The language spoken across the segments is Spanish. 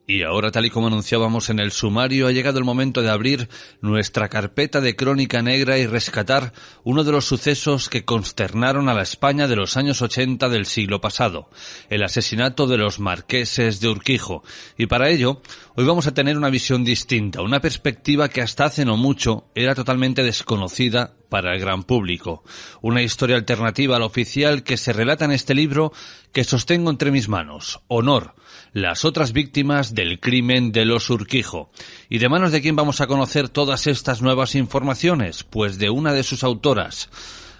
Y ahora, tal y como anunciábamos en el sumario, ha llegado el momento de abrir nuestra carpeta de crónica negra y rescatar uno de los sucesos que consternaron a la España de los años 80 del siglo pasado, el asesinato de los marqueses de Urquijo. Y para ello, hoy vamos a tener una visión distinta, una perspectiva que hasta hace no mucho era totalmente desconocida para el gran público. Una historia alternativa al oficial que se relata en este libro que sostengo entre mis manos. Honor, las otras víctimas del crimen de los Urquijo. ¿Y de manos de quién vamos a conocer todas estas nuevas informaciones? Pues de una de sus autoras.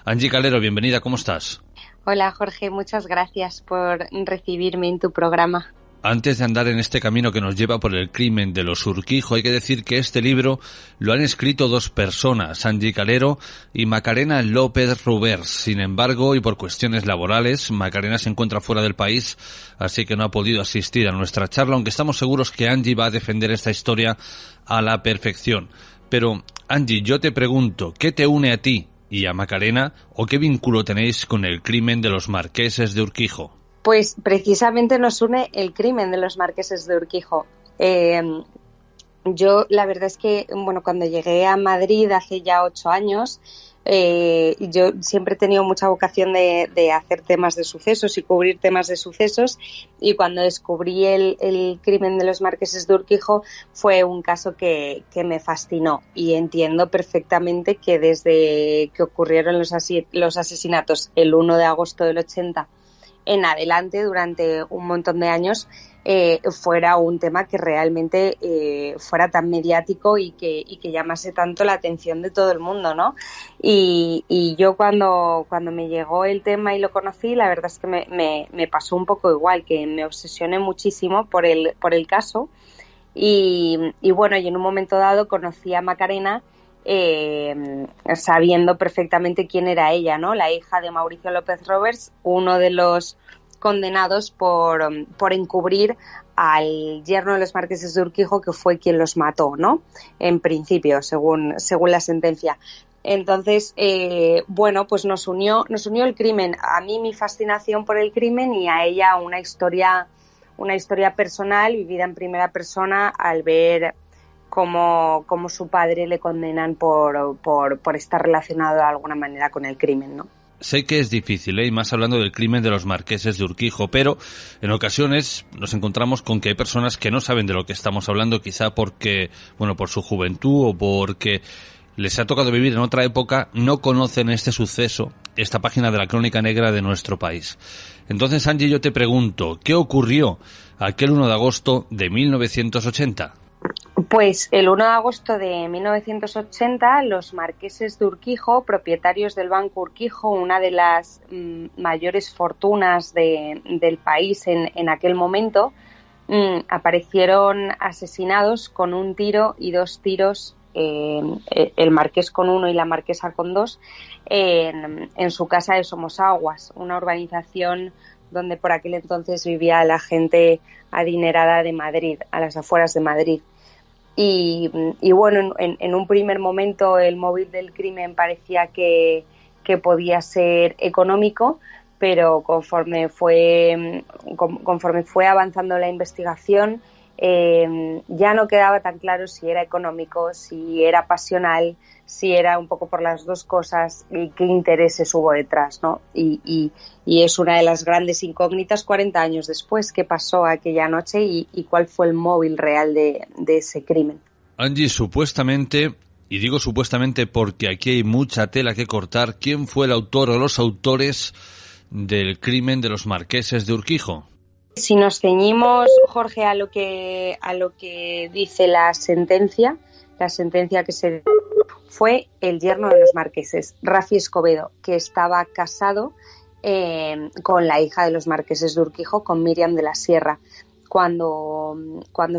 Angie Calero, bienvenida, ¿cómo estás? Hola Jorge, muchas gracias por recibirme en tu programa. Antes de andar en este camino que nos lleva por el crimen de los Urquijo, hay que decir que este libro lo han escrito dos personas, Angie Calero y Macarena López Rubers. Sin embargo, y por cuestiones laborales, Macarena se encuentra fuera del país, así que no ha podido asistir a nuestra charla, aunque estamos seguros que Angie va a defender esta historia a la perfección. Pero, Angie, yo te pregunto, ¿qué te une a ti y a Macarena, o qué vínculo tenéis con el crimen de los marqueses de Urquijo? Pues precisamente nos une el crimen de los marqueses de Urquijo. Yo la verdad es que, cuando llegué a Madrid hace ya 8 años, yo siempre he tenido mucha vocación de hacer temas de sucesos y cubrir temas de sucesos, y cuando descubrí el crimen de los marqueses de Urquijo fue un caso que me fascinó, y entiendo perfectamente que desde que ocurrieron los asesinatos el 1 de agosto del 80 en adelante, durante un montón de años, fuera un tema que realmente fuera tan mediático y que llamase tanto la atención de todo el mundo, ¿no? Y yo cuando me llegó el tema y lo conocí, la verdad es que me pasó un poco igual, que me obsesioné muchísimo por el caso, y en un momento dado conocí a Macarena, sabiendo perfectamente quién era ella, ¿no? La hija de Mauricio López Rubers, uno de los condenados por encubrir al yerno de los marqueses de Urquijo, que fue quien los mató, ¿no? En principio, según la sentencia. Entonces, pues nos unió el crimen. A mí mi fascinación por el crimen, y a ella una historia personal vivida en primera persona, al ver cómo su padre le condenan por estar relacionado de alguna manera con el crimen, ¿no? Sé que es difícil, y más hablando del crimen de los marqueses de Urquijo, pero en ocasiones nos encontramos con que hay personas que no saben de lo que estamos hablando, quizá porque, por su juventud o porque les ha tocado vivir en otra época, no conocen este suceso, esta página de la crónica negra de nuestro país. Entonces, Angie, yo te pregunto, ¿qué ocurrió aquel 1 de agosto de 1980? Pues el 1 de agosto de 1980, los marqueses de Urquijo, propietarios del Banco Urquijo, una de las mayores fortunas del país en aquel momento, aparecieron asesinados con un tiro y 2 tiros, el marqués con 1 y la marquesa con 2, en su casa de Somosaguas, una urbanización donde por aquel entonces vivía la gente adinerada de Madrid, a las afueras de Madrid. Y en un primer momento el móvil del crimen parecía que podía ser económico, pero conforme fue avanzando la investigación, ya no quedaba tan claro si era económico, si era pasional, si era un poco por las dos cosas, y qué intereses hubo detrás, ¿no? Y es una de las grandes incógnitas 40 años después, qué pasó aquella noche y cuál fue el móvil real de ese crimen. Angie, supuestamente, y digo supuestamente porque aquí hay mucha tela que cortar, ¿quién fue el autor o los autores del crimen de los marqueses de Urquijo? Si nos ceñimos, Jorge, a lo que dice la sentencia que se fue el yerno de los marqueses, Rafi Escobedo, que estaba casado con la hija de los marqueses de Urquijo, con Miriam de la Sierra. Cuando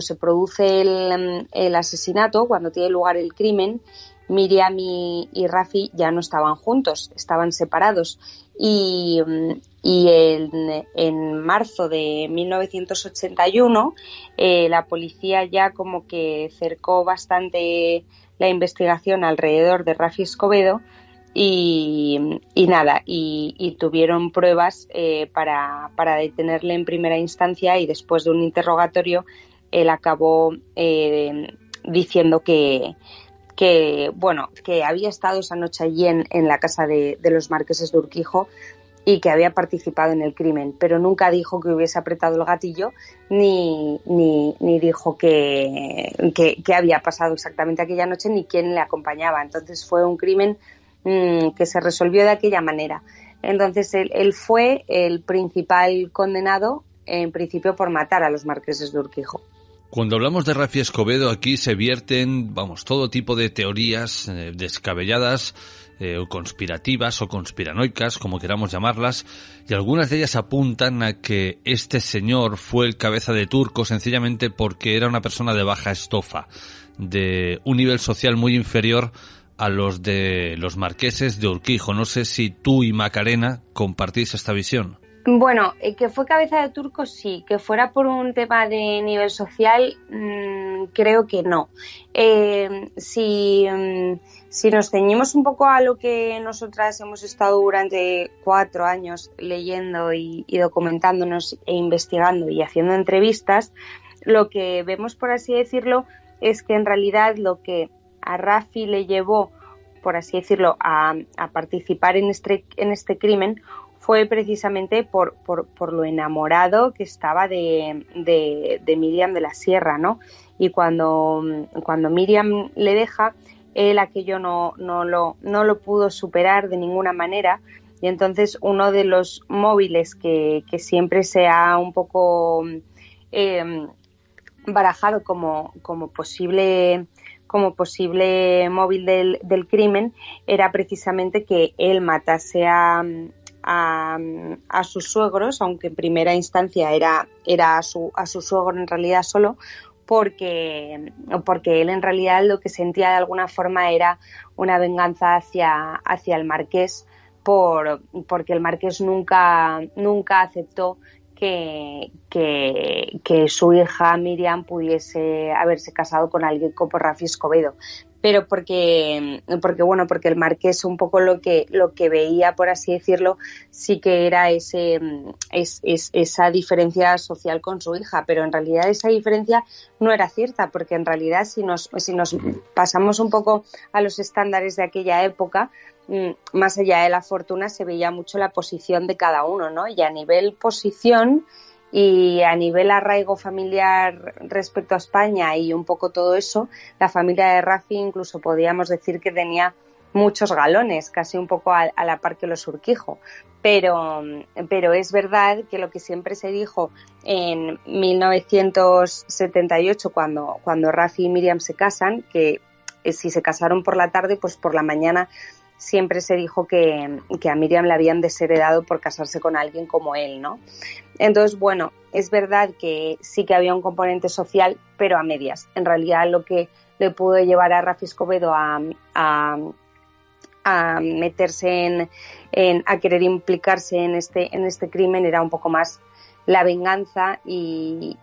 se produce el asesinato, cuando tiene lugar el crimen, Miriam y Rafi ya no estaban juntos, estaban separados. Y en marzo de 1981 la policía ya como que cercó bastante la investigación alrededor de Rafi Escobedo y tuvieron pruebas para detenerle en primera instancia, y después de un interrogatorio él acabó diciendo que había estado esa noche allí en la casa de los marqueses de Urquijo y que había participado en el crimen, pero nunca dijo que hubiese apretado el gatillo ni dijo que había pasado exactamente aquella noche ni quién le acompañaba. Entonces fue un crimen que se resolvió de aquella manera. Entonces él fue el principal condenado, en principio, por matar a los marqueses de Urquijo. Cuando hablamos de Rafi Escobedo, aquí se vierten, todo tipo de teorías descabelladas, o conspirativas o conspiranoicas, como queramos llamarlas, y algunas de ellas apuntan a que este señor fue el cabeza de turco sencillamente porque era una persona de baja estofa, de un nivel social muy inferior a los de los marqueses de Urquijo. No sé si tú y Macarena compartís esta visión. Bueno, que fue cabeza de turco sí, que fuera por un tema de nivel social, creo que no. Si nos ceñimos un poco a lo que nosotras hemos estado durante 4 años leyendo y documentándonos e investigando y haciendo entrevistas, lo que vemos, por así decirlo, es que en realidad lo que a Rafi le llevó, por así decirlo, a participar en este crimen fue precisamente por lo enamorado que estaba de Miriam de la Sierra, ¿no? Y cuando Miriam le deja, él aquello no lo pudo superar de ninguna manera, y entonces uno de los móviles que siempre se ha un poco barajado como posible móvil del crimen era precisamente que él matase a sus suegros, aunque en primera instancia era a su suegro en realidad solo, porque él en realidad lo que sentía de alguna forma era una venganza hacia el marqués, porque el marqués nunca aceptó que su hija Miriam pudiese haberse casado con alguien como Rafi Escobedo, pero porque el marqués un poco lo que veía, por así decirlo, sí que era esa diferencia social con su hija, pero en realidad esa diferencia no era cierta, porque en realidad si nos pasamos un poco a los estándares de aquella época, más allá de la fortuna se veía mucho la posición de cada uno, ¿no? Y a nivel posición y a nivel arraigo familiar respecto a España y un poco todo eso, la familia de Rafi incluso podríamos decir que tenía muchos galones, casi un poco a la par que los Urquijo. Pero es verdad que lo que siempre se dijo en 1978, cuando Rafi y Miriam se casan, que si se casaron por la tarde, pues por la mañana siempre se dijo que a Miriam la habían desheredado por casarse con alguien como él, ¿no? Entonces, bueno, es verdad que sí que había un componente social, pero a medias. En realidad lo que le pudo llevar a Rafi Escobedo a meterse a querer implicarse en este crimen era un poco más la venganza y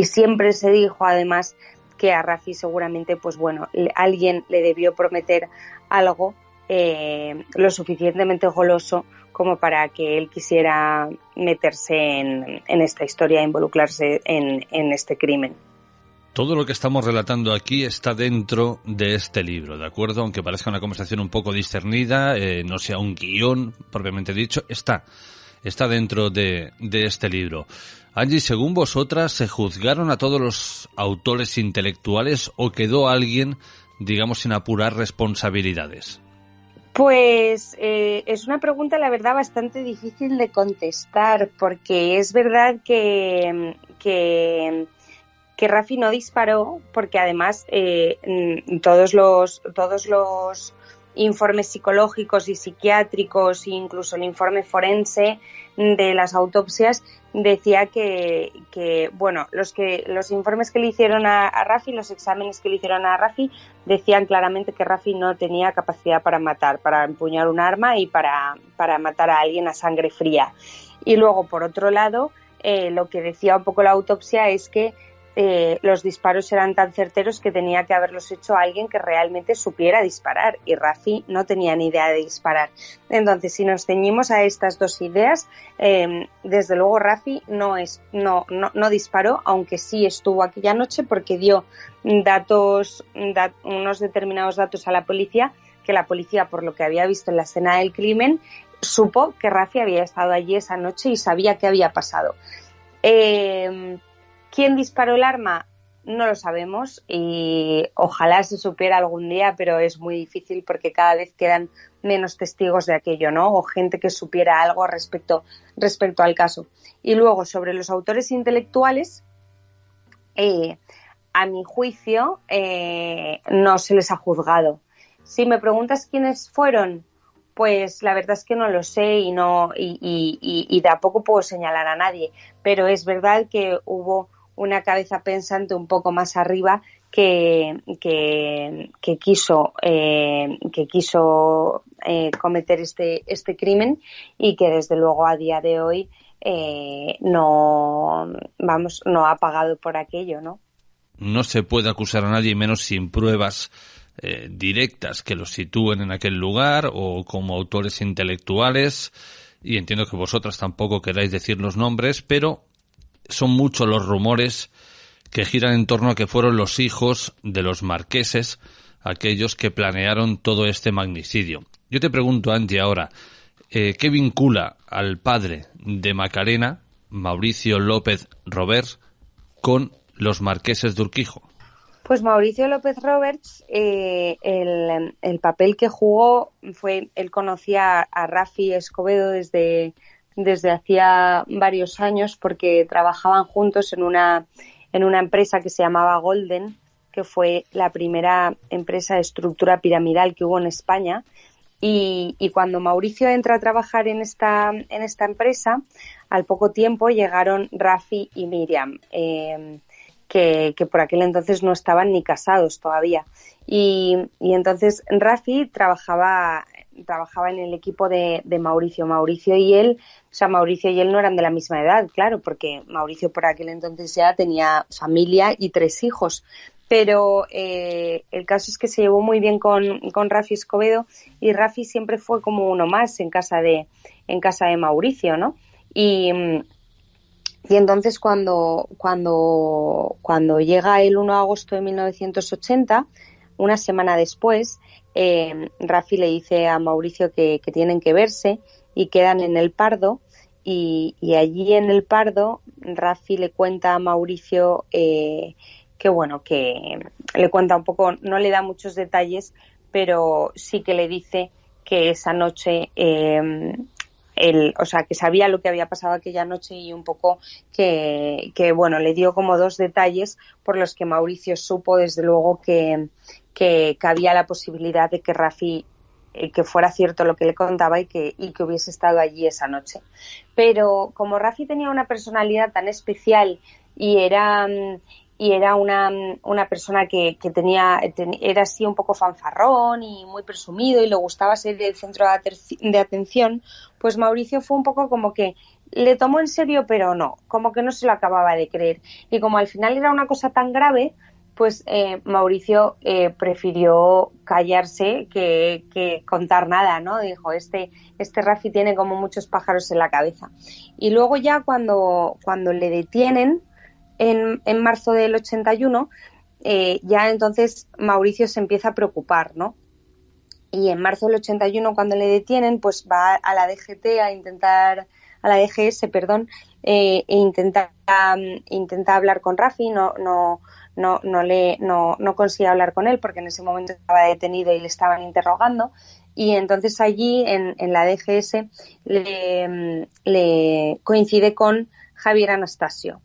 siempre se dijo además que a Rafi seguramente, pues bueno, alguien le debió prometer algo lo suficientemente goloso como para que él quisiera meterse en esta historia, involucrarse en este crimen. Todo lo que estamos relatando aquí está dentro de este libro, ¿de acuerdo? Aunque parezca una conversación un poco discernida, no sea un guión propiamente dicho, está dentro de este libro. Angie, según vosotras, ¿se juzgaron a todos los autores intelectuales o quedó alguien, digamos, sin apurar responsabilidades? Pues es una pregunta, la verdad, bastante difícil de contestar, porque es verdad que Rafi no disparó, porque además todos los informes psicológicos y psiquiátricos e incluso el informe forense de las autopsias decía que bueno, los informes que le hicieron a Rafi, los exámenes que le hicieron a Rafi decían claramente que Rafi no tenía capacidad para matar, para empuñar un arma y para matar a alguien a sangre fría. Y luego, por otro lado, lo que decía un poco la autopsia es que los disparos eran tan certeros que tenía que haberlos hecho alguien que realmente supiera disparar, y Rafi no tenía ni idea de disparar. Entonces, si nos ceñimos a estas dos ideas, desde luego Rafi no disparó, aunque sí estuvo aquella noche porque dio unos determinados datos a la policía, que la policía, por lo que había visto en la escena del crimen, supo que Rafi había estado allí esa noche y sabía qué había pasado. ¿Quién disparó el arma? No lo sabemos y ojalá se supiera algún día, pero es muy difícil porque cada vez quedan menos testigos de aquello, ¿no? O gente que supiera algo respecto al caso. Y luego, sobre los autores intelectuales, a mi juicio, no se les ha juzgado. Si me preguntas quiénes fueron, pues la verdad es que no lo sé y tampoco puedo señalar a nadie, pero es verdad que hubo una cabeza pensante un poco más arriba que quiso cometer este crimen, y que desde luego a día de hoy no ha pagado por aquello, ¿no? No se puede acusar a nadie, menos sin pruebas directas que los sitúen en aquel lugar o como autores intelectuales, y entiendo que vosotras tampoco queráis decir los nombres, pero son muchos los rumores que giran en torno a que fueron los hijos de los marqueses aquellos que planearon todo este magnicidio. Yo te pregunto, Angie, ahora, ¿qué vincula al padre de Macarena, Mauricio López Roberts, con los marqueses de Urquijo? Pues Mauricio López Roberts, el papel que jugó fue, él conocía a Rafi Escobedo desde hacía varios años porque trabajaban juntos en una empresa que se llamaba Golden, que fue la primera empresa de estructura piramidal que hubo en España. Y cuando Mauricio entra a trabajar en esta empresa, al poco tiempo llegaron Rafi y Miriam, que por aquel entonces no estaban ni casados todavía. Y entonces Rafi trabajaba en el equipo de Mauricio. Mauricio y él no eran de la misma edad, claro, porque Mauricio por aquel entonces ya tenía familia y 3 hijos. Pero el caso es que se llevó muy bien con Rafi Escobedo, y Rafi siempre fue como uno más en casa de Mauricio, ¿no? Y entonces cuando llega el 1 de agosto de 1980, una semana después, Rafi le dice a Mauricio que tienen que verse, y quedan en el Pardo, y allí en el Pardo Rafi le cuenta a Mauricio que le cuenta un poco, no le da muchos detalles, pero sí que le dice que esa noche que sabía lo que había pasado aquella noche, y un poco que le dio como 2 detalles por los que Mauricio supo desde luego que había la posibilidad de que Rafi, que fuera cierto lo que le contaba y que hubiese estado allí esa noche. Pero como Rafi tenía una personalidad tan especial y era una persona que era así un poco fanfarrón y muy presumido y le gustaba ser el centro de atención, pues Mauricio fue un poco como que le tomó en serio, pero no, como que no se lo acababa de creer. Y como al final era una cosa tan grave, pues Mauricio prefirió callarse que contar nada, ¿no? Dijo, este Rafi tiene como muchos pájaros en la cabeza. Y luego ya cuando le detienen en marzo del 81, ya entonces Mauricio se empieza a preocupar, ¿no? Y en marzo del 81, cuando le detienen, pues va a la DGT a la DGS, perdón, e intenta hablar con Rafi, no consigue hablar con él porque en ese momento estaba detenido y le estaban interrogando. Y entonces allí en la DGS le coincide con Javier Anastasio.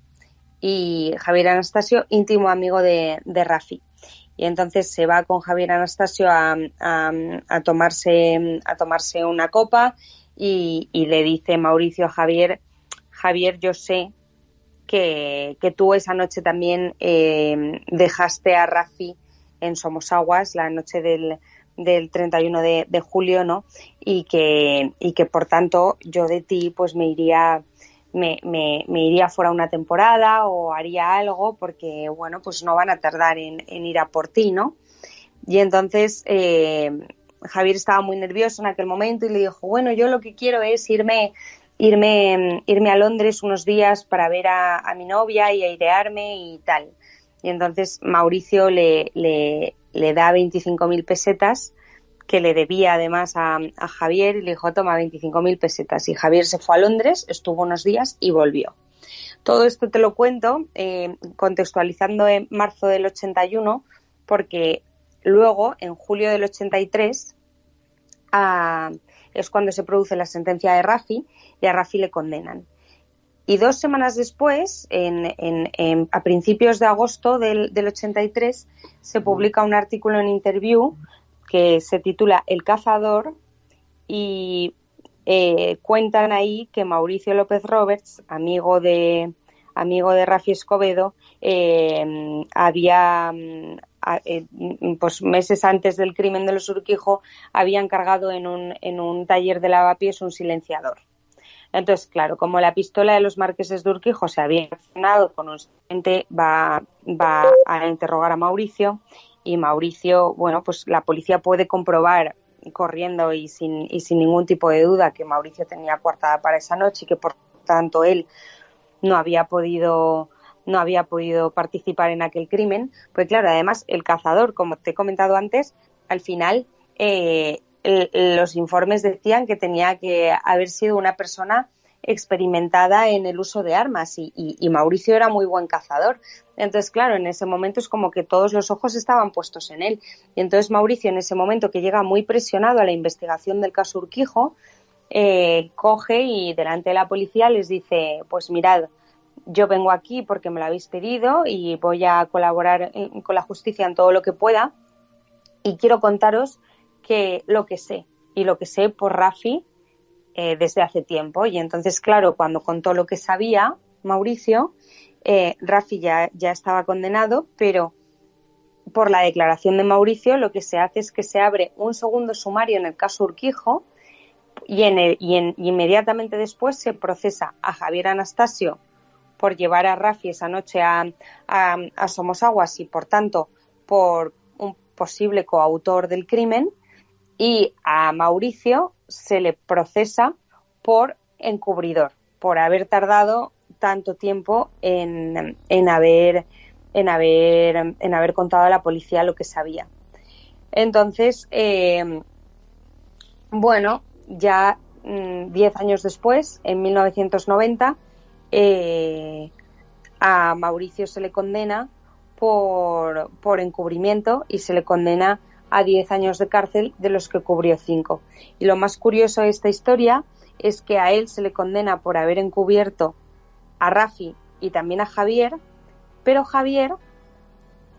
Y Javier Anastasio, íntimo amigo de Rafi. Y entonces se va con Javier Anastasio a tomarse una copa, y le dice Mauricio a Javier, yo sé que tú esa noche también dejaste a Rafi en Somosaguas, la noche del 31 de julio, ¿no? Y que por tanto yo de ti pues me iría me iría fuera una temporada o haría algo porque, bueno, pues no van a tardar en ir a por ti, ¿no? Y entonces Javier estaba muy nervioso en aquel momento y le dijo, bueno, yo lo que quiero es irme a Londres unos días para ver a mi novia y airearme y tal. Y entonces Mauricio le da 25.000 pesetas que le debía además a Javier y le dijo, toma 25.000 pesetas. Y Javier se fue a Londres, estuvo unos días y volvió. Todo esto te lo cuento contextualizando en marzo del 81, porque luego, en julio del 83, es cuando se produce la sentencia de Rafi y a Rafi le condenan. Y 2 semanas después, a principios de agosto del 83, se publica un artículo en Interview que se titula El cazador y cuentan ahí que Mauricio López Roberts, amigo de Rafi Escobedo, había pues meses antes del crimen de los Urquijo había encargado en un taller de lavapiés un silenciador. Entonces, claro, como la pistola de los marqueses de Urquijo se había accionado, constantemente va a interrogar a Mauricio y Mauricio, bueno, pues la policía puede comprobar corriendo y sin ningún tipo de duda que Mauricio tenía coartada para esa noche y que por tanto él no había podido participar en aquel crimen. Pues claro, además el cazador, como te he comentado antes, al final los informes decían que tenía que haber sido una persona experimentada en el uso de armas y Mauricio era muy buen cazador. Entonces, claro, en ese momento es como que todos los ojos estaban puestos en él. Y entonces Mauricio, en ese momento que llega muy presionado a la investigación del caso Urquijo, coge y delante de la policía les dice, pues mirad, yo vengo aquí porque me lo habéis pedido y voy a colaborar con la justicia en todo lo que pueda y quiero contaros que lo que sé por Rafi desde hace tiempo. Y entonces, claro, cuando contó lo que sabía Mauricio, Rafi ya estaba condenado, pero por la declaración de Mauricio lo que se hace es que se abre un segundo sumario en el caso Urquijo y inmediatamente después se procesa a Javier Anastasio por llevar a Rafi esa noche a Somosaguas y, por tanto, por un posible coautor del crimen, y a Mauricio se le procesa por encubridor, por haber tardado tanto tiempo en haber contado a la policía lo que sabía. Entonces, bueno, ya 10 años después, en 1990, a Mauricio se le condena por encubrimiento y se le condena a 10 años de cárcel, de los que cubrió 5. Y lo más curioso de esta historia es que a él se le condena por haber encubierto a Rafi y también a Javier, pero Javier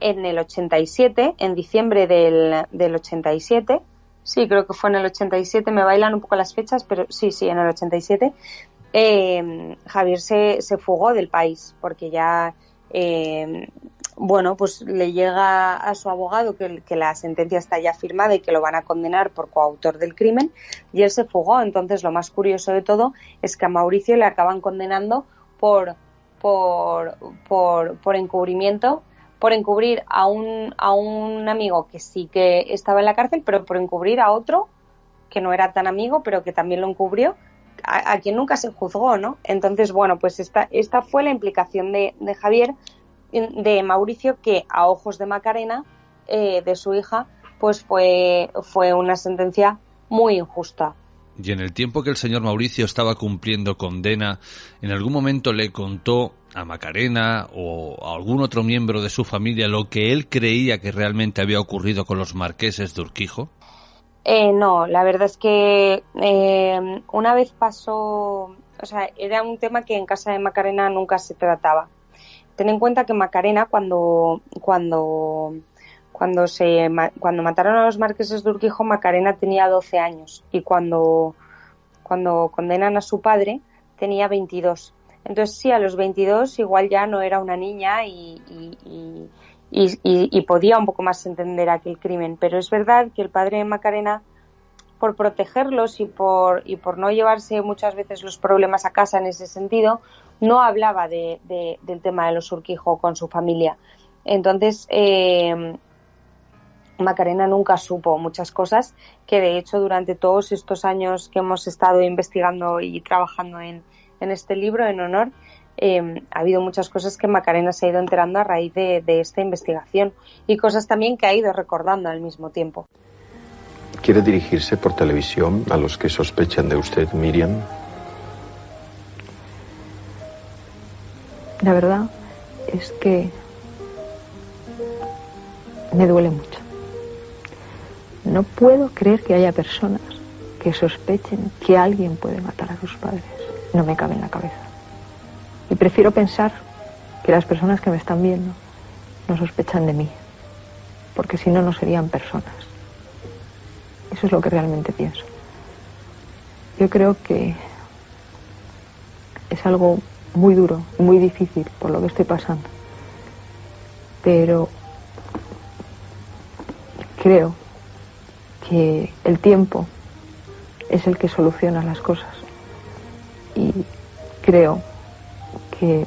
en el 87, en diciembre del 87, sí, creo que fue en el 87, me bailan un poco las fechas, pero sí, en el 87, Javier se fugó del país porque ya, bueno, pues le llega a su abogado que la sentencia está ya firmada y que lo van a condenar por coautor del crimen, y él se fugó. Entonces, lo más curioso de todo es que a Mauricio le acaban condenando por encubrimiento, por encubrir a un amigo que sí que estaba en la cárcel, pero por encubrir a otro que no era tan amigo, pero que también lo encubrió, a quien nunca se juzgó, ¿no? Entonces, bueno, pues esta fue la implicación de Javier, de Mauricio, que a ojos de Macarena, de su hija, pues fue una sentencia muy injusta. Y en el tiempo que el señor Mauricio estaba cumpliendo condena, ¿en algún momento le contó a Macarena o a algún otro miembro de su familia lo que él creía que realmente había ocurrido con los marqueses de Urquijo? No, la verdad es que una vez pasó, o sea, era un tema que en casa de Macarena nunca se trataba. Ten en cuenta que Macarena, cuando mataron a los marqueses de Urquijo, Macarena tenía 12 años y cuando condenan a su padre tenía 22. Entonces sí, a los 22 igual ya no era una niña y podía un poco más entender aquel crimen. Pero es verdad que el padre de Macarena por protegerlos y por no llevarse muchas veces los problemas a casa en ese sentido, no hablaba del tema de los Urquijo con su familia. Entonces, Macarena nunca supo muchas cosas que, de hecho, durante todos estos años que hemos estado investigando y trabajando en este libro, en Honor, ha habido muchas cosas que Macarena se ha ido enterando a raíz de esta investigación, y cosas también que ha ido recordando al mismo tiempo. ¿Quiere dirigirse por televisión a los que sospechan de usted, Miriam? La verdad es que me duele mucho. No puedo creer que haya personas que sospechen que alguien puede matar a sus padres. No me cabe en la cabeza. Y prefiero pensar que las personas que me están viendo no sospechan de mí, porque si no, no serían personas. Eso es lo que realmente pienso. Yo creo que es algo muy duro, muy difícil por lo que estoy pasando. Pero creo que el tiempo es el que soluciona las cosas. Y creo que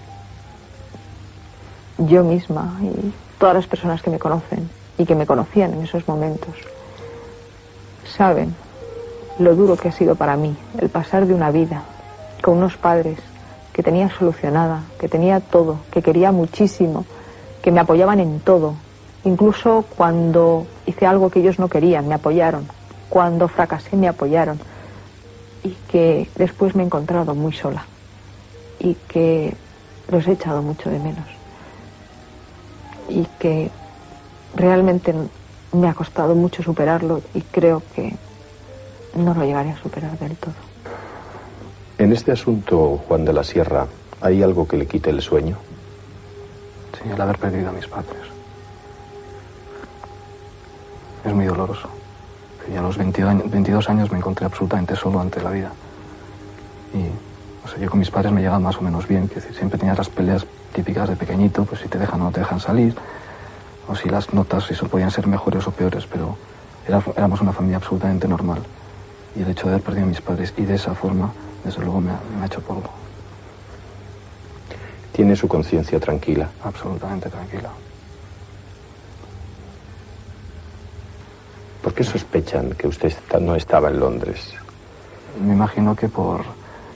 yo misma y todas las personas que me conocen y que me conocían en esos momentos saben lo duro que ha sido para mí el pasar de una vida con unos padres que tenía solucionada, que tenía todo, que quería muchísimo, que me apoyaban en todo. Incluso cuando hice algo que ellos no querían, me apoyaron. Cuando fracasé, me apoyaron. Y que después me he encontrado muy sola. Y que los he echado mucho de menos. Y que realmente me ha costado mucho superarlo y creo que no lo llegaré a superar del todo. En este asunto, Juan de la Sierra, ¿hay algo que le quite el sueño? Sí, el haber perdido a mis padres. Es muy doloroso. Y a los 22 años me encontré absolutamente solo ante la vida. Y, o sea, yo con mis padres me llevaba más o menos bien, que siempre tenía las peleas típicas de pequeñito, pues si te dejan o no te dejan salir, o si las notas eso podían ser mejores o peores, pero éramos una familia absolutamente normal. Y el hecho de haber perdido a mis padres y de esa forma, desde luego me ha hecho polvo. ¿Tiene su conciencia tranquila? Absolutamente tranquila. ¿Por qué sospechan que usted no estaba en Londres? Me imagino que por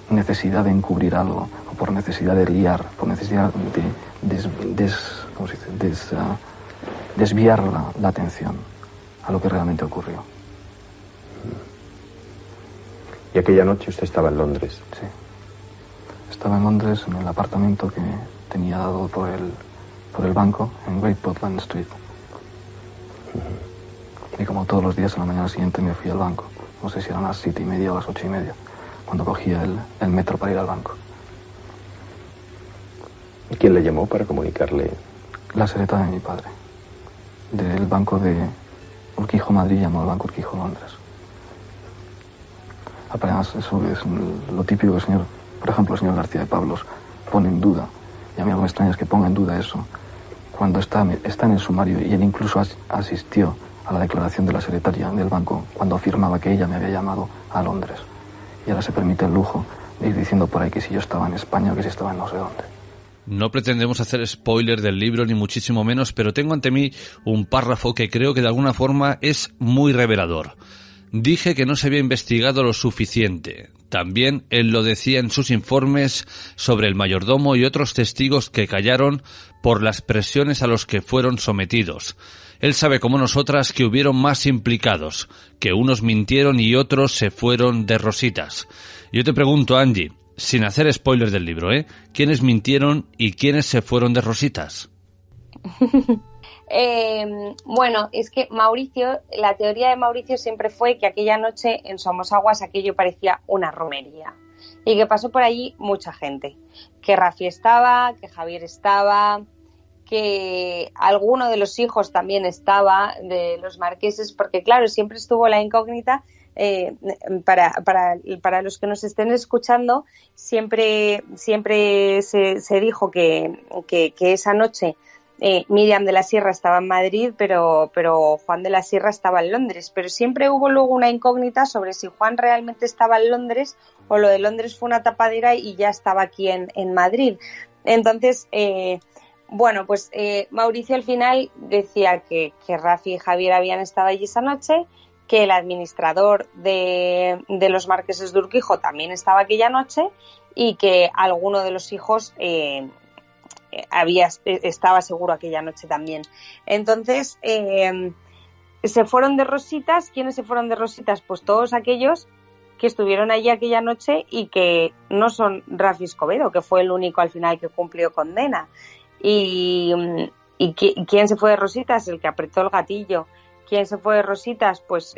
necesidad de encubrir algo, o por necesidad de liar, por necesidad de desviar la atención a lo que realmente ocurrió. ¿Y aquella noche usted estaba en Londres? Sí. Estaba en Londres en el apartamento que tenía dado por el banco en Great Portland Street. Y como todos los días, a la mañana siguiente me fui al banco. No sé si eran las 7:30 o las 8:30, cuando cogía el metro para ir al banco. ¿Y quién le llamó para comunicarle? La secretaria de mi padre. Del banco de Urquijo Madrid llamó al banco Urquijo Londres. Apenas eso es lo típico que por ejemplo, el señor García de Pablos pone en duda. Y a mí algo me extraña es que ponga en duda eso. Cuando está en el sumario y él incluso asistió a la declaración de la secretaria del banco cuando afirmaba que ella me había llamado a Londres. Y ahora se permite el lujo de ir diciendo por ahí que si yo estaba en España o que si estaba en no sé dónde. No pretendemos hacer spoiler del libro, ni muchísimo menos, pero tengo ante mí un párrafo que creo que de alguna forma es muy revelador. Dije que no se había investigado lo suficiente. También él lo decía en sus informes sobre el mayordomo y otros testigos que callaron por las presiones a los que fueron sometidos. Él sabe como nosotras que hubieron más implicados, que unos mintieron y otros se fueron de rositas. Yo te pregunto, Angie, sin hacer spoilers del libro, ¿quiénes mintieron y quiénes se fueron de rositas? Bueno, es que Mauricio, la teoría de Mauricio siempre fue que aquella noche en Somosaguas aquello parecía una romería y que pasó por allí mucha gente, que Rafi estaba, que Javier estaba, que alguno de los hijos también estaba de los marqueses, porque claro, siempre estuvo la incógnita. Para los que nos estén escuchando, siempre se dijo que esa noche Miriam de la Sierra estaba en Madrid, pero Juan de la Sierra estaba en Londres. Pero siempre hubo luego una incógnita sobre si Juan realmente estaba en Londres o lo de Londres fue una tapadera y ya estaba aquí en Madrid. Entonces, Mauricio al final decía que Rafi y Javier habían estado allí esa noche, que el administrador de los marqueses de Urquijo también estaba aquella noche y que alguno de los hijos estaba seguro aquella noche también. Entonces, se fueron de rositas. ¿Quiénes se fueron de rositas? Pues todos aquellos que estuvieron allí aquella noche y que no son Rafi Escobedo, que fue el único al final que cumplió condena. ¿Y quién se fue de rositas? El que apretó el gatillo. ¿Quién se fue de rositas? Pues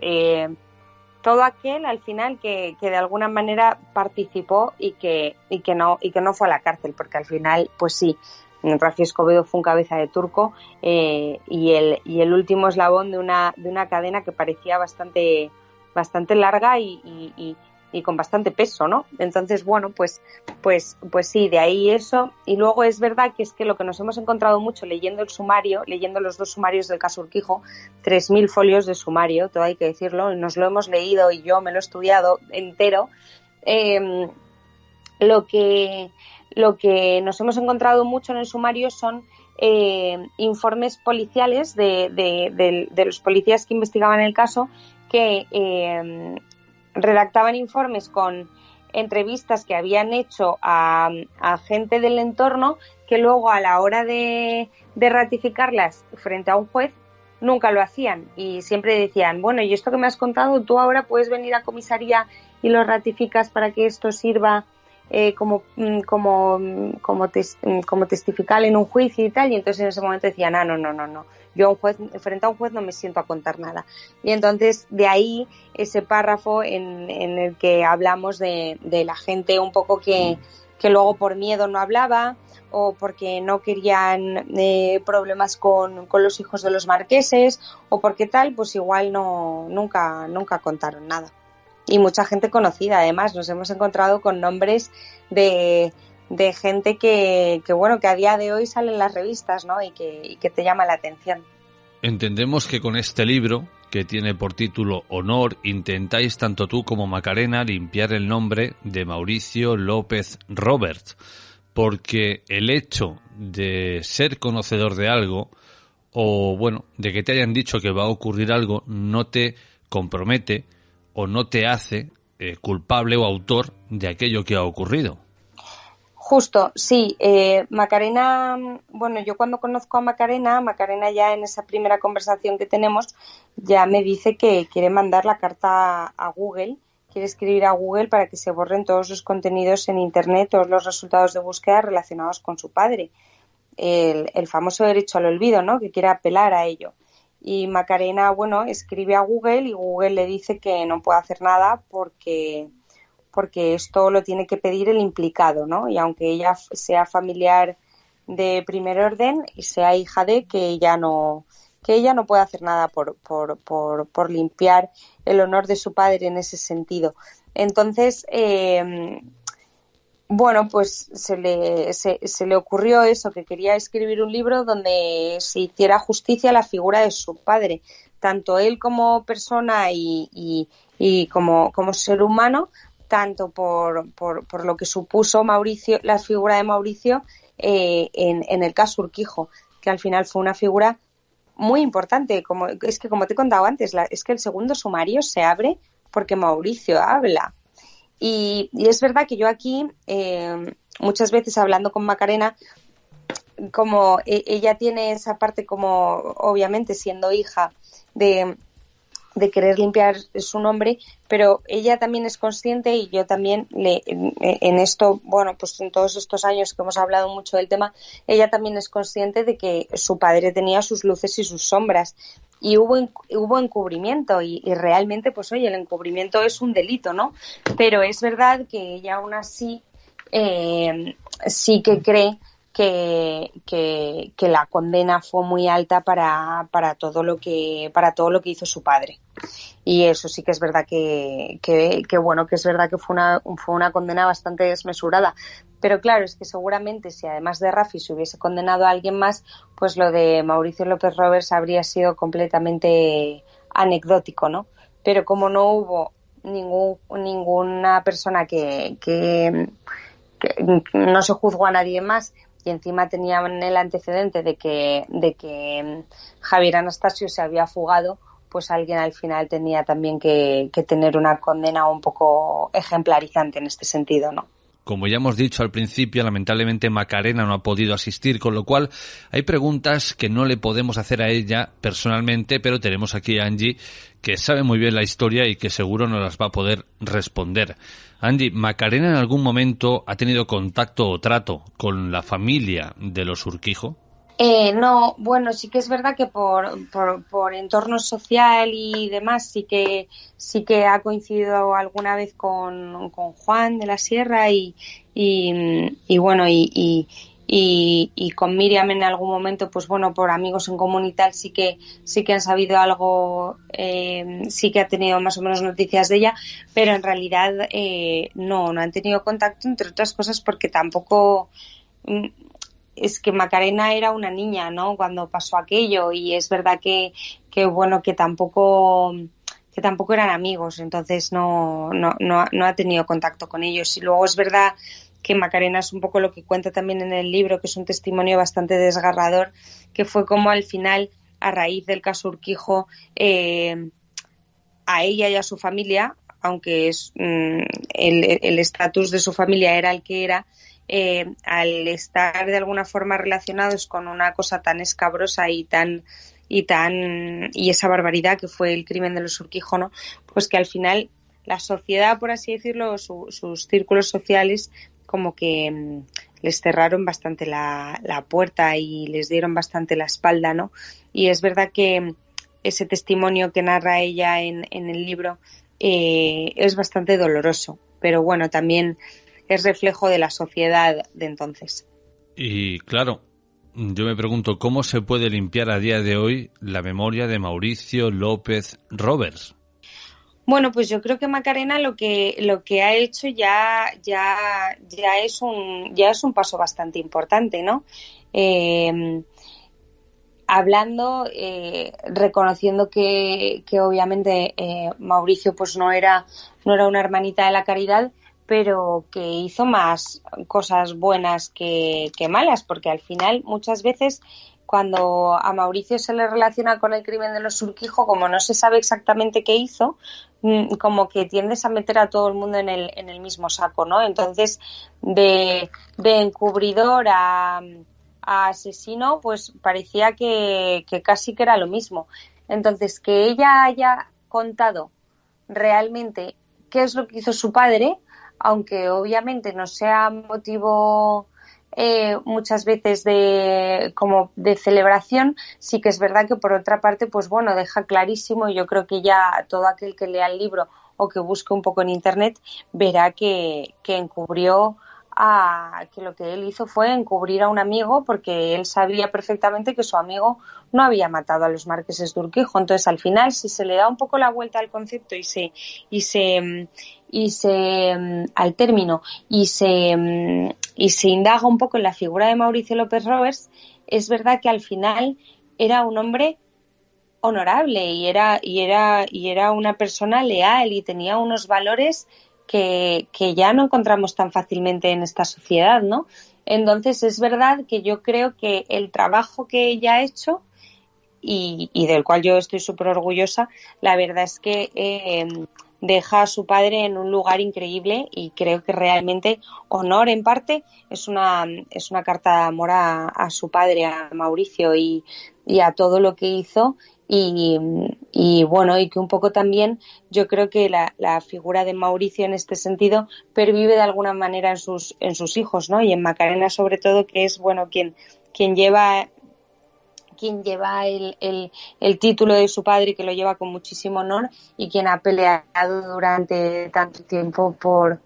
todo aquel al final que de alguna manera participó y que no fue a la cárcel, porque al final, pues sí, Rafi Escobedo fue un cabeza de turco y el último eslabón de una cadena que parecía bastante larga y con bastante peso, ¿no? Entonces, pues sí, de ahí eso. Y luego es verdad que es que lo que nos hemos encontrado mucho leyendo el sumario, leyendo los 2 sumarios del caso Urquijo, 3.000 folios de sumario, todo hay que decirlo, nos lo hemos leído y yo me lo he estudiado entero. Lo que nos hemos encontrado mucho en el sumario son informes policiales de los policías que investigaban el caso, que redactaban informes con entrevistas que habían hecho a gente del entorno, que luego a la hora de ratificarlas frente a un juez nunca lo hacían y siempre decían, bueno, y esto que me has contado, tú ahora puedes venir a comisaría y lo ratificas para que esto sirva como testifical en un juicio y tal. Y entonces en ese momento decían, no, yo frente a un juez no me siento a contar nada. Y entonces de ahí ese párrafo en el que hablamos de la gente un poco que luego por miedo no hablaba o porque no querían problemas con los hijos de los marqueses o porque tal, pues igual nunca contaron nada. Y mucha gente conocida, además, nos hemos encontrado con nombres de gente que a día de hoy salen en las revistas, ¿no? Y que te llama la atención. Entendemos que con este libro, que tiene por título Honor, intentáis tanto tú como Macarena limpiar el nombre de Mauricio López Robert, porque el hecho de ser conocedor de algo o, de que te hayan dicho que va a ocurrir algo no te compromete o no te hace culpable o autor de aquello que ha ocurrido. Justo, sí. Macarena, yo cuando conozco a Macarena ya en esa primera conversación que tenemos, ya me dice que quiere mandar la carta a Google, quiere escribir a Google para que se borren todos los contenidos en Internet, todos los resultados de búsqueda relacionados con su padre. El famoso derecho al olvido, ¿no? Que quiere apelar a ello. Y Macarena, escribe a Google y Google le dice que no puede hacer nada porque esto lo tiene que pedir el implicado, ¿no? Y aunque ella sea familiar de primer orden y sea hija de, que ella no puede hacer nada por limpiar el honor de su padre en ese sentido. Entonces, se le ocurrió eso, que quería escribir un libro donde se hiciera justicia a la figura de su padre, tanto él como persona y como ser humano, tanto por lo que supuso Mauricio, la figura de Mauricio en el caso Urquijo, que al final fue una figura muy importante. Como te he contado antes, es que el segundo sumario se abre porque Mauricio habla. Y es verdad que yo aquí, muchas veces hablando con Macarena, como ella tiene esa parte como, obviamente, siendo hija de querer limpiar su nombre, pero ella también es consciente y yo también en esto, pues en todos estos años que hemos hablado mucho del tema, ella también es consciente de que su padre tenía sus luces y sus sombras. Y hubo encubrimiento y realmente, pues oye, el encubrimiento es un delito, ¿no? Pero es verdad que ella aún así sí que cree que la condena fue muy alta para todo lo que hizo su padre. y eso sí que es verdad que bueno, que es verdad que fue una condena bastante desmesurada. Pero claro, es que seguramente si además de Rafi se hubiese condenado a alguien más, pues lo de Mauricio López Roberts habría sido completamente anecdótico, ¿no? Pero como no hubo ninguna persona que no se juzgó a nadie más, y encima tenían el antecedente de que Javier Anastasio se había fugado, pues alguien al final tenía también que tener una condena un poco ejemplarizante en este sentido, ¿no? Como ya hemos dicho al principio, lamentablemente Macarena no ha podido asistir, con lo cual hay preguntas que no le podemos hacer a ella personalmente, pero tenemos aquí a Angie, que sabe muy bien la historia y que seguro nos las va a poder responder. Angie, ¿Macarena en algún momento ha tenido contacto o trato con la familia de los Urquijo? No, bueno, sí que es verdad que por entorno social y demás sí que ha coincidido alguna vez con Juan de la Sierra y bueno y con Miriam en algún momento, pues bueno, por amigos en común y tal sí que han sabido algo, sí que ha tenido más o menos noticias de ella, pero en realidad no han tenido contacto, entre otras cosas porque tampoco es que Macarena era una niña, ¿no? Cuando pasó aquello, y es verdad que bueno, que tampoco eran amigos, entonces no ha tenido contacto con ellos. Y luego es verdad que Macarena es un poco lo que cuenta también en el libro, que es un testimonio bastante desgarrador, que fue como al final, a raíz del caso Urquijo, a ella y a su familia, aunque el estatus de su familia era el que era, al estar de alguna forma relacionados con una cosa tan escabrosa y esa barbaridad que fue el crimen de los Urquijo, ¿no? Pues que al final la sociedad, por así decirlo, sus círculos sociales como que les cerraron bastante la puerta y les dieron bastante la espalda, ¿no? Y es verdad que ese testimonio que narra ella en el libro es bastante doloroso, pero bueno, también es reflejo de la sociedad de entonces. Y claro, yo me pregunto, ¿cómo se puede limpiar a día de hoy la memoria de Mauricio López Roberts? Bueno, pues yo creo que Macarena lo que ha hecho ya es un paso bastante importante, ¿no? Hablando, reconociendo que obviamente Mauricio pues no era una hermanita de la caridad, pero que hizo más cosas buenas que malas, porque al final muchas veces cuando a Mauricio se le relaciona con el crimen de los Urquijo, como no se sabe exactamente qué hizo, como que tiendes a meter a todo el mundo en el mismo saco, ¿no? Entonces, de encubridor a asesino, pues parecía que casi que era lo mismo. Entonces, que ella haya contado realmente qué es lo que hizo su padre, aunque obviamente no sea motivo muchas veces de celebración, sí que es verdad que por otra parte, pues bueno, deja clarísimo, y yo creo que ya todo aquel que lea el libro o que busque un poco en internet verá que encubrió que lo que él hizo fue encubrir a un amigo, porque él sabía perfectamente que su amigo no había matado a los marqueses de Urquijo. Entonces, al final, si se le da un poco la vuelta al concepto al término y se indaga un poco en la figura de Mauricio López Roberts, es verdad que al final era un hombre honorable y era una persona leal y tenía unos valores que ya no encontramos tan fácilmente en esta sociedad, ¿no? Entonces es verdad que yo creo que el trabajo que ella ha hecho y del cual yo estoy súper orgullosa, la verdad es que deja a su padre en un lugar increíble, y creo que realmente honor en parte es una carta de amor a su padre, a Mauricio, y a todo lo que hizo. Y bueno, y que un poco también yo creo que la figura de Mauricio en este sentido pervive de alguna manera en sus hijos, ¿no? Y en Macarena sobre todo, que es bueno quien lleva el título de su padre, y que lo lleva con muchísimo honor, y quien ha peleado durante tanto tiempo por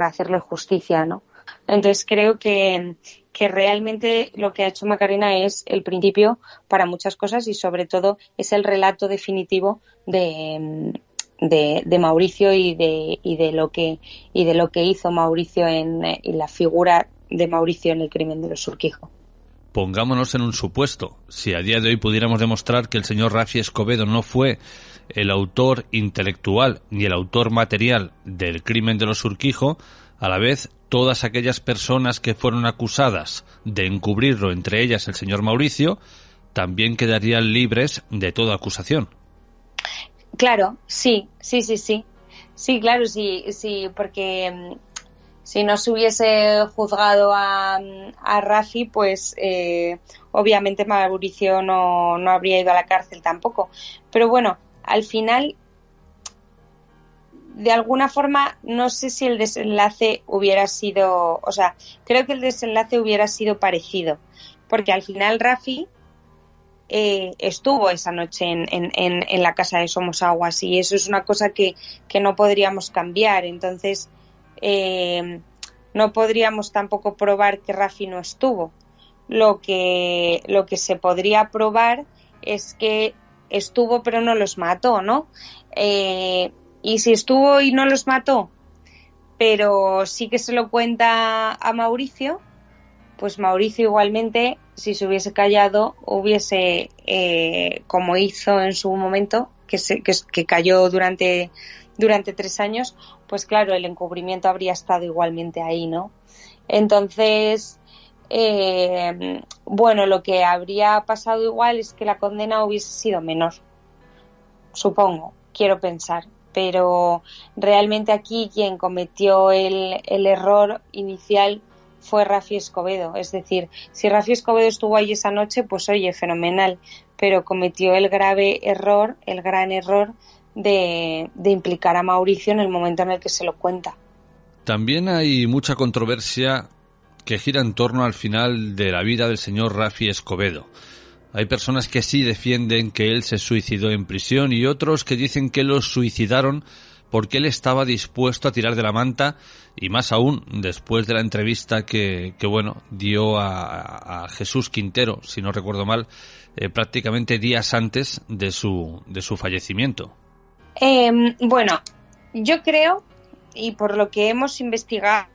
hacerle justicia, ¿no? Entonces creo que que realmente lo que ha hecho Macarena es el principio para muchas cosas y sobre todo es el relato definitivo de Mauricio y de lo que hizo Mauricio y la figura de Mauricio en el crimen de los Urquijo. Pongámonos en un supuesto. Si a día de hoy pudiéramos demostrar que el señor Rafi Escobedo no fue el autor intelectual ni el autor material del crimen de los Urquijo, a la vez todas aquellas personas que fueron acusadas de encubrirlo, entre ellas el señor Mauricio, también quedarían libres de toda acusación. Claro, sí. Sí, claro, sí, porque si no se hubiese juzgado a Rafi, pues obviamente Mauricio no habría ido a la cárcel tampoco. Pero bueno, al final, de alguna forma, no sé si el desenlace hubiera sido... O sea, creo que el desenlace hubiera sido parecido. Porque al final Rafi estuvo esa noche en la casa de Somosaguas y eso es una cosa que no podríamos cambiar. Entonces... no podríamos tampoco probar que Rafi no estuvo. Lo que se podría probar es que estuvo pero no los mató, ¿no? Y si estuvo y no los mató, pero sí que se lo cuenta a Mauricio, pues Mauricio igualmente, si se hubiese callado, hubiese, como hizo en su momento, que cayó durante 3 años, pues claro, el encubrimiento habría estado igualmente ahí, ¿no? Entonces, bueno, lo que habría pasado igual es que la condena hubiese sido menor, supongo, quiero pensar, pero realmente aquí quien cometió el error inicial fue Rafi Escobedo, es decir, si Rafi Escobedo estuvo ahí esa noche, pues oye, fenomenal, pero cometió el gran error de implicar a Mauricio en el momento en el que se lo cuenta. También hay mucha controversia que gira en torno al final de la vida del señor Rafi Escobedo. Hay personas que sí defienden que él se suicidó en prisión y otros que dicen que lo suicidaron porque él estaba dispuesto a tirar de la manta, y más aún después de la entrevista que dio a Jesús Quintero, si no recuerdo mal, prácticamente días antes de su fallecimiento. Bueno, yo creo, y por lo que hemos investigado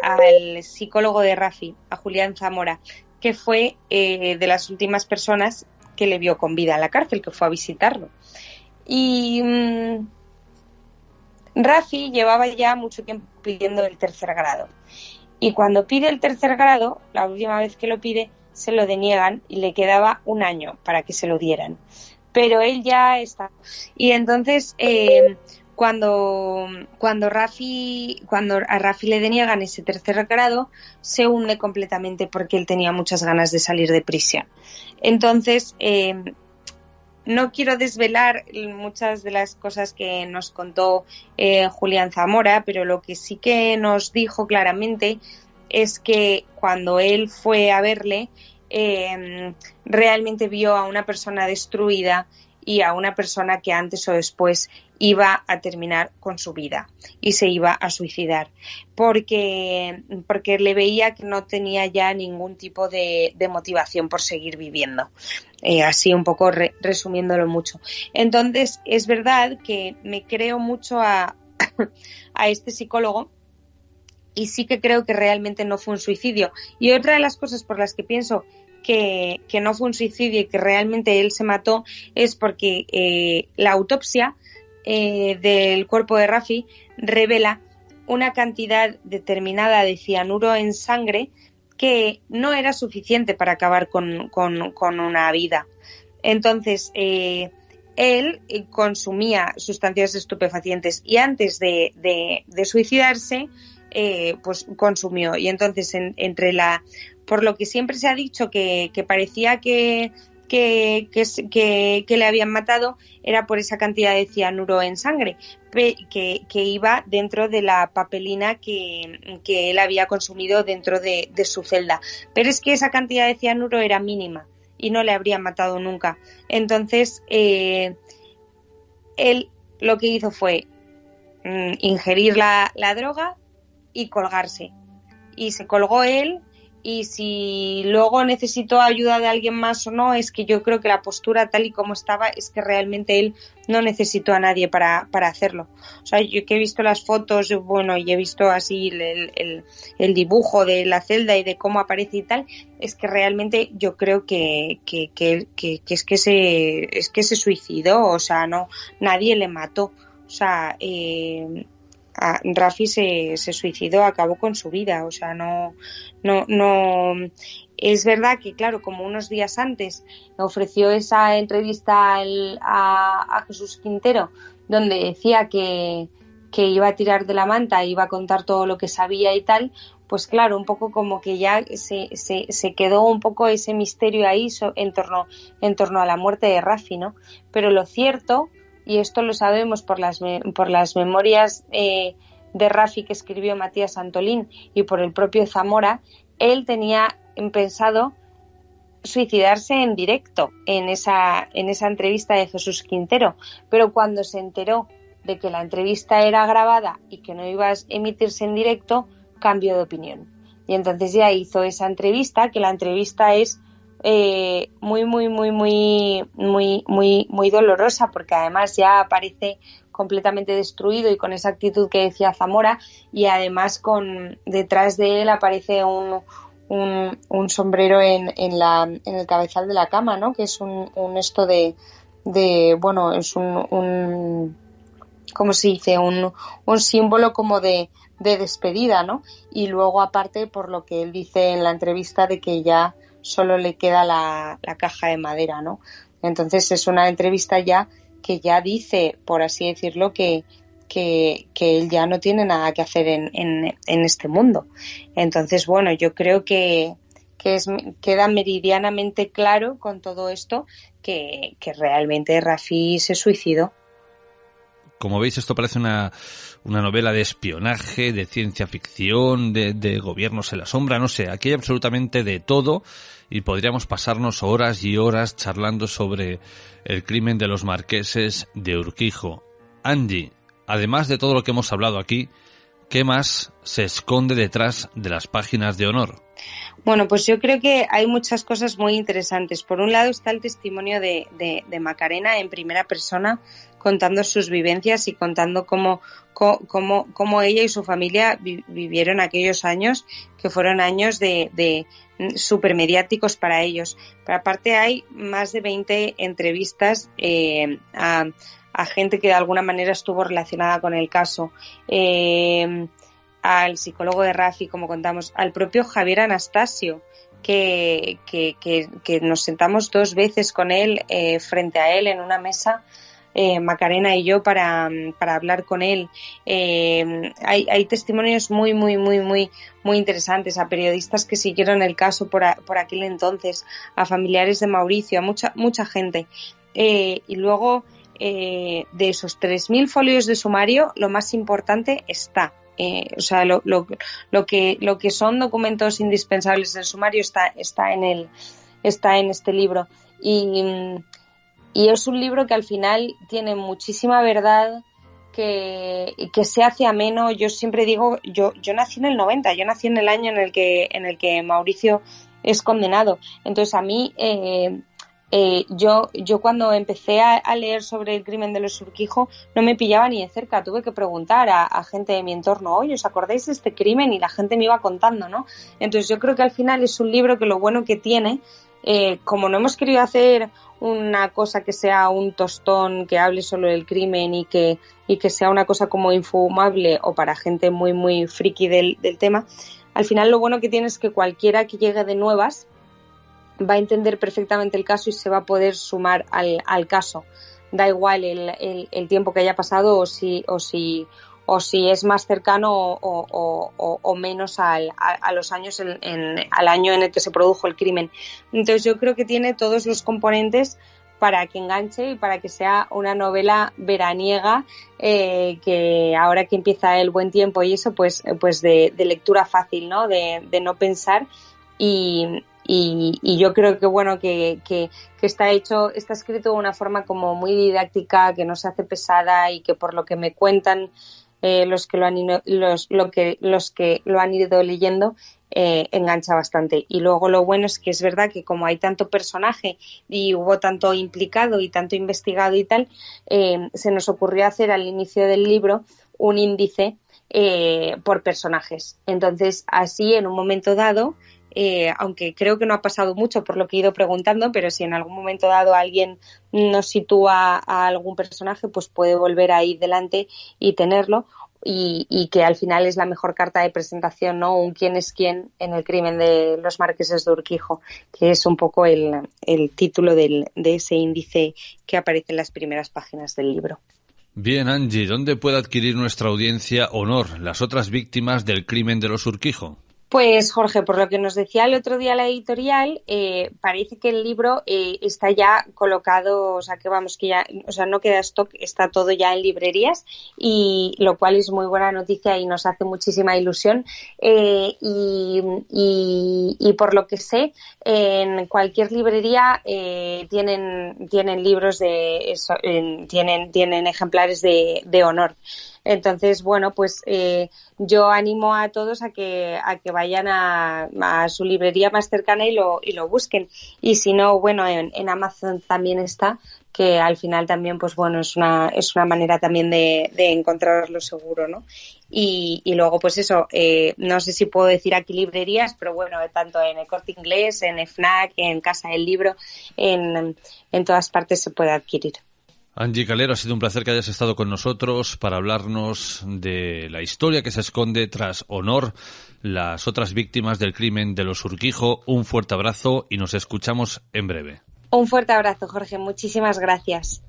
al psicólogo de Rafi, a Julián Zamora, que fue de las últimas personas que le vio con vida en la cárcel, que fue a visitarlo. Y Rafi llevaba ya mucho tiempo pidiendo el tercer grado. Y cuando pide el tercer grado, la última vez que lo pide, se lo deniegan y le quedaba 1 año para que se lo dieran. Pero él ya está. Y entonces, cuando a Rafi le deniegan ese tercer grado, se hunde completamente porque él tenía muchas ganas de salir de prisión. Entonces, no quiero desvelar muchas de las cosas que nos contó Julián Zamora, pero lo que sí que nos dijo claramente es que cuando él fue a verle, realmente vio a una persona destruida y a una persona que antes o después iba a terminar con su vida y se iba a suicidar porque le veía que no tenía ya ningún tipo de motivación por seguir viviendo, así un poco resumiéndolo mucho. Entonces es verdad que me creo mucho a este psicólogo y sí que creo que realmente no fue un suicidio. Y otra de las cosas por las que pienso que no fue un suicidio y que realmente él se mató es porque la autopsia del cuerpo de Rafi revela una cantidad determinada de cianuro en sangre que no era suficiente para acabar con una vida. Entonces, él consumía sustancias estupefacientes y antes de suicidarse, pues consumió. Y entonces, por lo que siempre se ha dicho que parecía que le habían matado, era por esa cantidad de cianuro en sangre que iba dentro de la papelina que él había consumido dentro de su celda. Pero es que esa cantidad de cianuro era mínima y no le habrían matado nunca. Entonces, él lo que hizo fue ingerir la droga y colgarse. Y se colgó él y si luego necesitó ayuda de alguien más o no, es que yo creo que la postura tal y como estaba es que realmente él no necesitó a nadie para hacerlo. O sea, yo que he visto las fotos, bueno, y he visto así el dibujo de la celda y de cómo aparece y tal, es que realmente yo creo que es que se suicidó, o sea, no, nadie le mató. O sea, Rafi se suicidó, acabó con su vida, o sea, no. Es verdad que, claro, como unos días antes me ofreció esa entrevista a Jesús Quintero, donde decía que iba a tirar de la manta, iba a contar todo lo que sabía y tal, pues claro, un poco como que ya se quedó un poco ese misterio ahí en torno a la muerte de Rafi, ¿no? Pero lo cierto, y esto lo sabemos por las memorias de Rafi que escribió Matías Antolín y por el propio Zamora, él tenía pensado suicidarse en directo en esa entrevista de Jesús Quintero, pero cuando se enteró de que la entrevista era grabada y que no iba a emitirse en directo, cambió de opinión. Y entonces ya hizo esa entrevista, que la entrevista es muy dolorosa, porque además ya aparece completamente destruido y con esa actitud que decía Zamora, y además detrás de él aparece un sombrero en el cabezal de la cama, ¿no? Que es un esto de bueno, es un ¿cómo se dice? Un símbolo como de despedida, ¿no? Y luego aparte por lo que él dice en la entrevista de que ya solo le queda la caja de madera, ¿no? Entonces es una entrevista ya que ya dice, por así decirlo, que él ya no tiene nada que hacer en este mundo. Entonces, bueno, yo creo que queda meridianamente claro con todo esto que realmente Rafi se suicidó. Como veis, esto parece una novela de espionaje, de ciencia ficción, de gobiernos en la sombra, no sé, aquí hay absolutamente de todo y podríamos pasarnos horas y horas charlando sobre el crimen de los marqueses de Urquijo. Angie, además de todo lo que hemos hablado aquí, ¿qué más se esconde detrás de las páginas de honor? Bueno, pues yo creo que hay muchas cosas muy interesantes. Por un lado está el testimonio de Macarena en primera persona, contando sus vivencias y contando cómo ella y su familia vivieron aquellos años, que fueron años de supermediáticos para ellos. Pero aparte hay más de 20 entrevistas a gente que de alguna manera estuvo relacionada con el caso. Al psicólogo de Rafi, como contamos, al propio Javier Anastasio, que nos sentamos 2 veces con él, frente a él en una mesa, Macarena y yo, para hablar con él. Hay testimonios muy interesantes, a periodistas que siguieron el caso por aquel entonces, a familiares de Mauricio, a mucha gente. Y luego, de esos 3.000 folios de sumario, lo más importante está. O sea, lo que son documentos indispensables del sumario está en este libro, y es un libro que al final tiene muchísima verdad, que se hace ameno. Yo siempre digo, yo nací en el 90, yo nací en el año en el que Mauricio es condenado. Entonces a mí yo cuando empecé a leer sobre el crimen de los Urquijo no me pillaba ni de cerca, tuve que preguntar a gente de mi entorno, oye, ¿os acordáis de este crimen? Y la gente me iba contando, ¿no? Entonces yo creo que al final es un libro que lo bueno que tiene, como no hemos querido hacer una cosa que sea un tostón que hable solo del crimen y que sea una cosa como infumable o para gente muy friki del tema, al final lo bueno que tiene es que cualquiera que llegue de nuevas va a entender perfectamente el caso y se va a poder sumar al caso. Da igual el tiempo que haya pasado o si es más cercano o menos a los años al año en el que se produjo el crimen. Entonces yo creo que tiene todos los componentes para que enganche y para que sea una novela veraniega, que ahora que empieza el buen tiempo y eso, pues de lectura fácil, ¿no? De no pensar. Y yo creo que bueno que está escrito de una forma como muy didáctica, que no se hace pesada y que por lo que me cuentan los que lo han ido leyendo, engancha bastante. Y luego lo bueno es que es verdad que como hay tanto personaje y hubo tanto implicado y tanto investigado y tal, se nos ocurrió hacer al inicio del libro un índice por personajes. Entonces, así en un momento dado, aunque creo que no ha pasado mucho por lo que he ido preguntando, pero si en algún momento dado alguien nos sitúa a algún personaje, pues puede volver ahí delante y tenerlo. Y que al final es la mejor carta de presentación, ¿no? Un quién es quién en el crimen de los marqueses de Urquijo, que es un poco el título de ese índice que aparece en las primeras páginas del libro. Bien, Angie, ¿dónde puede adquirir nuestra audiencia Honor, las otras víctimas del crimen de los Urquijo? Pues Jorge, por lo que nos decía el otro día la editorial, parece que el libro está ya colocado, o sea que vamos, que ya, o sea, no queda stock, está todo ya en librerías, y lo cual es muy buena noticia y nos hace muchísima ilusión. Y por lo que sé, en cualquier librería tienen libros de eso, tienen ejemplares de Honor. Entonces, bueno, pues yo animo a todos a que vayan a su librería más cercana y lo busquen. Y si no, bueno, en Amazon también está, que al final también, pues bueno, es una manera también de encontrarlo seguro, ¿no? Y luego, pues eso, no sé si puedo decir aquí librerías, pero bueno, tanto en El Corte Inglés, en FNAC, en Casa del Libro, en todas partes se puede adquirir. Angie Calero, ha sido un placer que hayas estado con nosotros para hablarnos de la historia que se esconde tras Honor, las otras víctimas del crimen de los Urquijo. Un fuerte abrazo y nos escuchamos en breve. Un fuerte abrazo, Jorge. Muchísimas gracias.